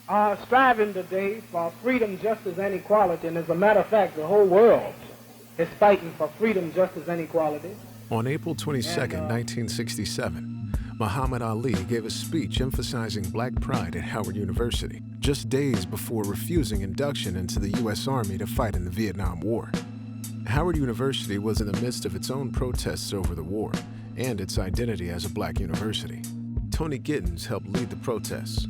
are striving today for freedom, justice, and equality. And as a matter of fact, the whole world is fighting for freedom, justice, and equality. On April 22nd, 1967, Muhammad Ali gave a speech emphasizing black pride at Howard University, just days before refusing induction into the U.S. Army to fight in the Vietnam War. Howard University was in the midst of its own protests over the war and its identity as a black university. Tony Gittins helped lead the protests.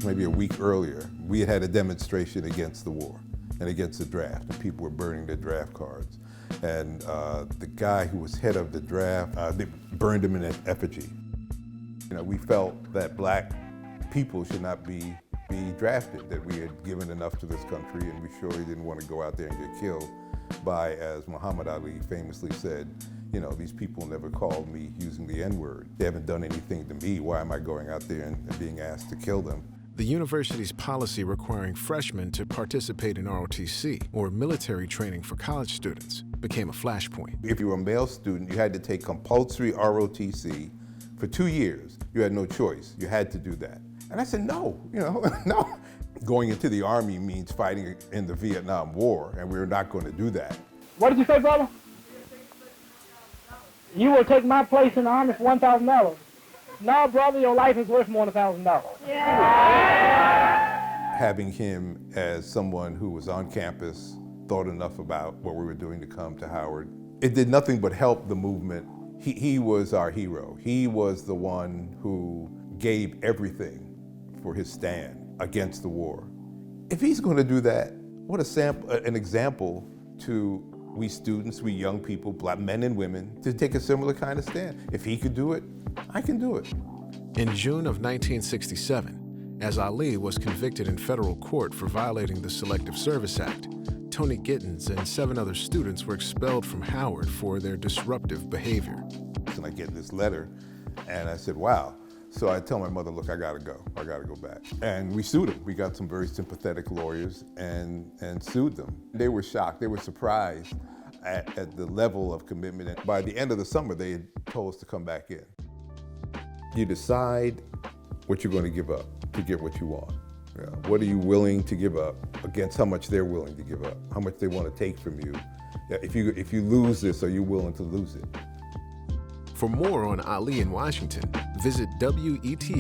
Maybe a week earlier, we had had a demonstration against the war and against the draft, and people were burning their draft cards. And the guy who was head of the draft, they burned him in effigy. You know, we felt that black people should not be drafted, that we had given enough to this country, and we surely didn't want to go out there and get killed by, as Muhammad Ali famously said, you know, these people never called me using the N-word. They haven't done anything to me. Why am I going out there and being asked to kill them? The university's policy requiring freshmen to participate in ROTC, or military training for college students, became a flashpoint. If you were a male student, you had to take compulsory ROTC for 2 years. You had no choice. You had to do that. And I said, no, you know, no. Going into the Army means fighting in the Vietnam War, and we're not going to do that. What did you say, brother? You will take my place in the Army for $1,000. No, brother, your life is worth more than $1,000. Yeah. Having him as someone who was on campus, thought enough about what we were doing to come to Howard, it did nothing but help the movement. He was our hero. He was the one who gave everything for his stand against the war. If he's going to do that, what an example to we students, we young people, black men and women, to take a similar kind of stand. If he could do it, I can do it. In June of 1967, as Ali was convicted in federal court for violating the Selective Service Act, Tony Gittins and 7 other students were expelled from Howard for their disruptive behavior. And I get this letter, and I said, wow. So I tell my mother, look, I gotta go back. And we sued them. We got some very sympathetic lawyers and sued them. They were shocked, they were surprised at the level of commitment. And by the end of the summer, they had told us to come back in. You decide what you're gonna give up to get what you want. You know, what are you willing to give up against how much they're willing to give up, how much they wanna take from you. If you lose this, are you willing to lose it? For more on Ali in Washington, visit weta.org/Ali.